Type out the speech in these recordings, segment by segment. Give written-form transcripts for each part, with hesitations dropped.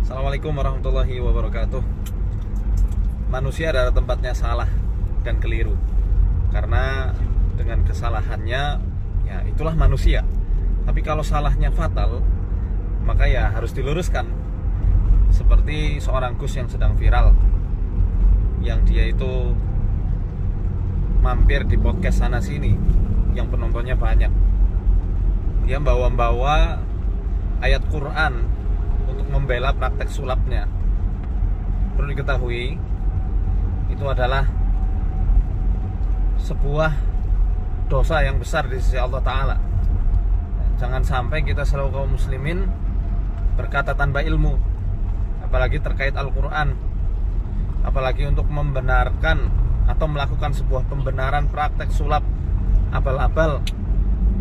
Assalamualaikum warahmatullahi wabarakatuh. Manusia adalah tempatnya salah dan keliru. Karena dengan kesalahannya, ya itulah manusia. Tapi kalau salahnya fatal, maka ya harus diluruskan. Seperti seorang Gus yang sedang viral, yang dia itu mampir di podcast sana sini, yang penontonnya banyak. Dia bawa-bawa ayat Quran untuk membela praktek sulapnya. Perlu diketahui, itu adalah sebuah dosa yang besar di sisi Allah Ta'ala. Jangan sampai kita selalu kaum muslimin berkata tanpa ilmu, apalagi terkait Al-Quran, apalagi untuk membenarkan atau melakukan sebuah pembenaran praktek sulap abal-abal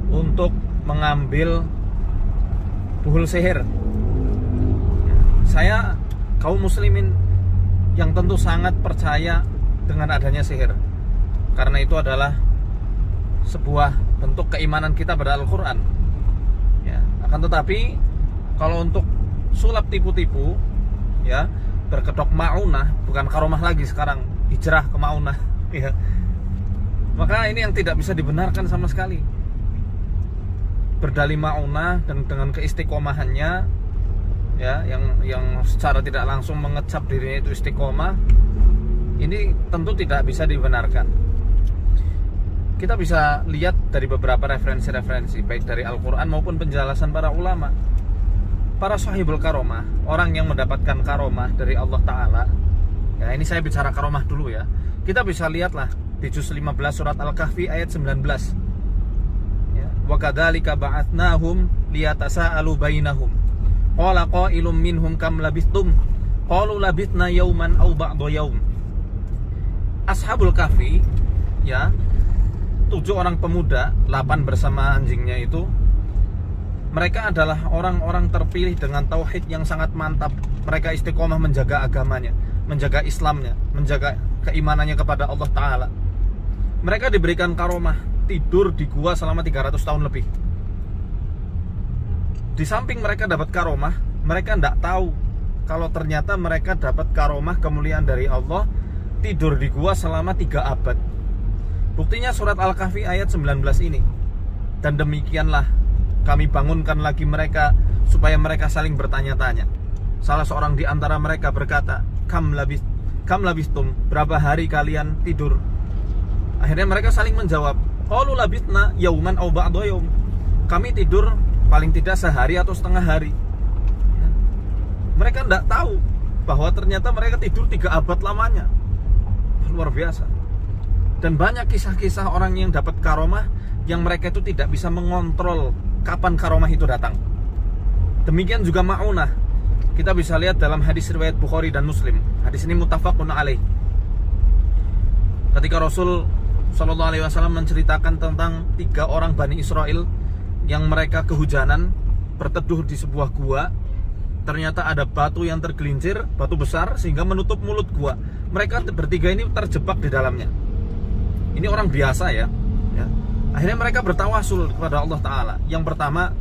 untuk mengambil buhul sihir. Saya kaum muslimin yang tentu sangat percaya dengan adanya sihir, karena itu adalah sebuah bentuk keimanan kita pada Al-Quran ya. Akan tetapi kalau untuk sulap tipu-tipu ya, berkedok maunah, bukan karomah lagi sekarang, hijrah ke maunah ya, maka ini yang tidak bisa dibenarkan sama sekali. Berdalih maunah dan dengan keistiqomahannya ya, yang secara tidak langsung mengecap dirinya itu istiqomah, ini tentu tidak bisa dibenarkan. Kita bisa lihat dari beberapa referensi-referensi, baik dari Al-Quran maupun penjelasan para ulama, para sahibul karomah, orang yang mendapatkan karomah dari Allah Ta'ala ya. Ini saya bicara karomah dulu ya. Kita bisa lihatlah di juz 15 surat Al-Kahfi ayat 19 ya. Wa kadzalika ba'atnahum liyatasaalu bainahum qala qailum minhum kam labithtum qalu labithna yauman aw ba'da yaum. Ashabul Kahfi ya, 7 orang pemuda, 8 bersama anjingnya itu, mereka adalah orang-orang terpilih dengan tauhid yang sangat mantap. Mereka istiqomah menjaga agamanya, menjaga Islamnya, menjaga keimanannya kepada Allah Ta'ala. Mereka diberikan karomah tidur di gua selama 300 tahun lebih. Di samping mereka dapat karomah, mereka tidak tahu kalau ternyata mereka dapat karomah kemuliaan dari Allah, tidur di gua selama 3 abad. Buktinya surat Al-Kahfi ayat 19 ini. Dan demikianlah kami bangunkan lagi mereka supaya mereka saling bertanya-tanya. Salah seorang di antara mereka berkata, Kam labistum, berapa hari kalian tidur? Akhirnya mereka saling menjawab, qalu labithna yauman aw ba'da yaum. Kami tidur paling tidak sehari atau setengah hari. Mereka tidak tahu bahwa ternyata mereka tidur 3 abad lamanya. Luar biasa. Dan banyak kisah-kisah orang yang dapat karomah yang mereka itu tidak bisa mengontrol kapan karomah itu datang. Demikian juga ma'unah. Kita bisa lihat dalam hadis riwayat Bukhari dan Muslim. Hadis ini muttafaqun alaih. Ketika Rasul SAW menceritakan tentang 3 orang Bani Israel yang mereka kehujanan berteduh di sebuah gua, ternyata ada batu yang tergelincir, batu besar, sehingga menutup mulut gua. Mereka bertiga ini terjebak di dalamnya. Ini orang biasa ya. Akhirnya mereka bertawasul kepada Allah Ta'ala. Yang pertama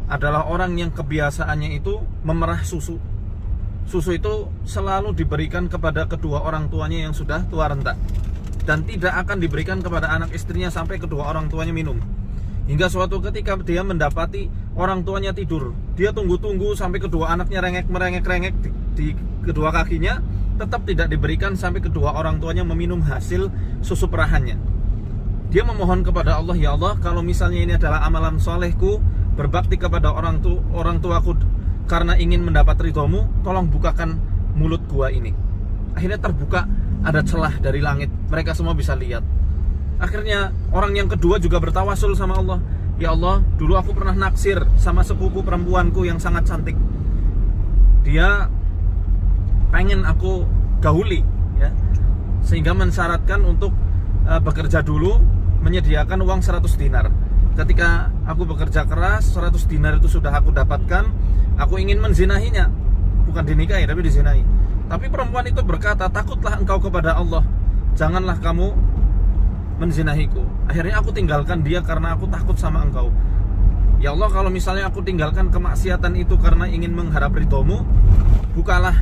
adalah orang yang kebiasaannya itu memerah susu. Susu itu selalu diberikan kepada kedua orang tuanya yang sudah tua renta, dan tidak akan diberikan kepada anak istrinya sampai kedua orang tuanya minum. Hingga suatu ketika dia mendapati orang tuanya tidur, dia tunggu-tunggu sampai kedua anaknya merengek-rengek di kedua kakinya, tetap tidak diberikan sampai kedua orang tuanya meminum hasil susu perahannya. Dia memohon kepada Allah, ya Allah, kalau misalnya ini adalah amalan solehku, berbakti kepada orang tuaku karena ingin mendapat ridhomu, tolong bukakan mulut gua ini. Akhirnya terbuka, ada celah dari langit, mereka semua bisa lihat. Akhirnya orang yang kedua juga bertawasul sama Allah, ya Allah, dulu aku pernah naksir sama sepupu perempuanku yang sangat cantik. Dia pengen aku gauli ya, sehingga mensyaratkan untuk bekerja dulu, menyediakan uang 100 dinar. Ketika aku bekerja keras, 100 dinar itu sudah aku dapatkan, aku ingin menzinahinya. Bukan dinikahi, tapi dizinahi. Tapi perempuan itu berkata, takutlah engkau kepada Allah, janganlah kamu menzinahiku. Akhirnya aku tinggalkan dia karena aku takut sama engkau. ya Allah, kalau misalnya aku tinggalkan kemaksiatan itu karena ingin mengharap ridhomu, bukalah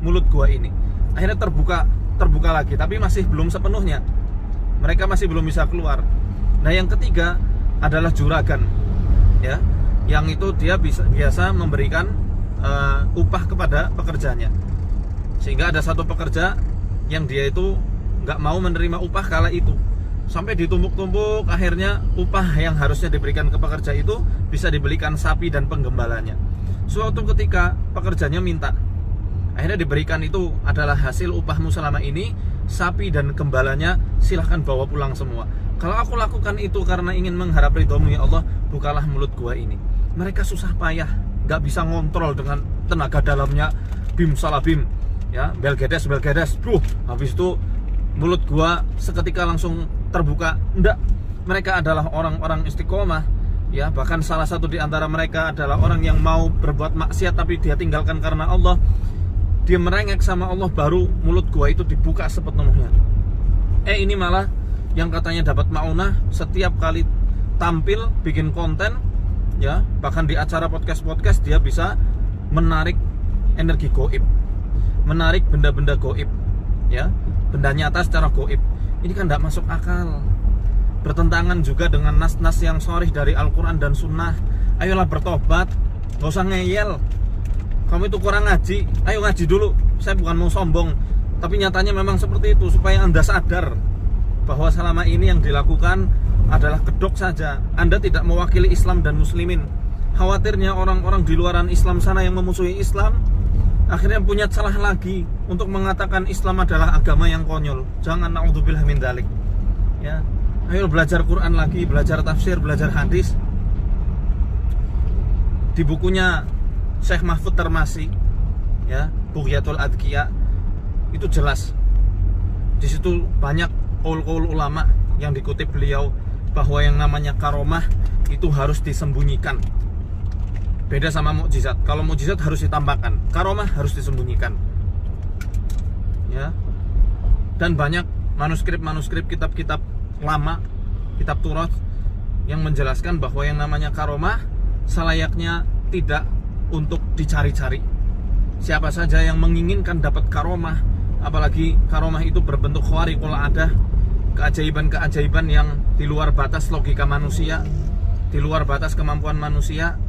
mulut gua ini. Akhirnya terbuka lagi, tapi masih belum sepenuhnya. Mereka masih belum bisa keluar. Nah, yang ketiga adalah juragan, ya, yang itu dia biasa memberikan upah kepada pekerjanya. Sehingga ada satu pekerja yang dia itu nggak mau menerima upah kala itu, sampai ditumpuk-tumpuk, akhirnya upah yang harusnya diberikan ke pekerja itu bisa dibelikan sapi dan penggembalanya. Suatu ketika pekerjanya minta, akhirnya diberikan itu adalah hasil upahmu selama ini, sapi dan gembalanya silahkan bawa pulang semua. Kalau aku lakukan itu karena ingin mengharap ridhomu ya Allah, bukalah mulut gua ini. Mereka susah payah, nggak bisa ngontrol dengan tenaga dalamnya, bim salah bim, ya, belgedes, habis itu mulut gua seketika langsung terbuka. Enggak, mereka adalah orang-orang istiqomah, ya, bahkan salah satu di antara mereka adalah orang yang mau berbuat maksiat tapi dia tinggalkan karena Allah. Dia merengek sama Allah, baru mulut gua itu dibuka sepenuhnya. Ini malah yang katanya dapat maunah setiap kali tampil bikin konten, ya, bahkan di acara podcast dia bisa menarik energi goib, menarik benda-benda goib, ya, benda nyata secara goib. Ini kan tidak masuk akal, bertentangan juga dengan nas-nas yang sharih dari Al-Quran dan Sunnah. Ayolah bertobat, gak usah ngeyel. Kamu itu kurang ngaji, ayo ngaji dulu. Saya bukan mau sombong, tapi nyatanya memang seperti itu, supaya Anda sadar bahwa selama ini yang dilakukan adalah kedok saja. Anda tidak mewakili Islam dan muslimin. Khawatirnya orang-orang di luaran Islam sana yang memusuhi Islam akhirnya punya celah lagi untuk mengatakan Islam adalah agama yang konyol. Jangan, naudzubillah min dzalik. Ya, ayo belajar Quran lagi, belajar tafsir, belajar hadis. Di bukunya Syekh Mahfud Termasi, ya, Bughyatul Adqiya, itu jelas. Di situ banyak qaul-qaul ulama yang dikutip beliau bahwa yang namanya karomah itu harus disembunyikan. Beda sama mukjizat. Kalau mukjizat harus ditampakkan, karomah harus disembunyikan. Ya. Dan banyak manuskrip kitab-kitab lama, kitab Turath yang menjelaskan bahwa yang namanya karomah selayaknya tidak untuk dicari-cari. Siapa saja yang menginginkan dapat karomah, apalagi karomah itu berbentuk khawariqul adah, keajaiban-keajaiban yang di luar batas logika manusia, di luar batas kemampuan manusia,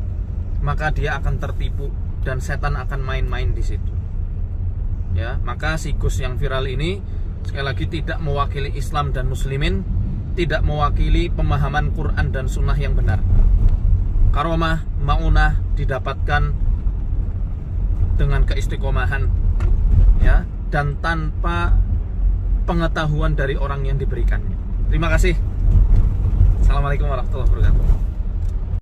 maka dia akan tertipu dan setan akan main-main di situ. Ya, maka si Gus yang viral ini sekali lagi tidak mewakili Islam dan muslimin, tidak mewakili pemahaman Quran dan Sunnah yang benar. Karomah, maunah didapatkan dengan keistiqomahan, ya, dan tanpa pengetahuan dari orang yang diberikannya. Terima kasih. Assalamualaikum warahmatullahi wabarakatuh.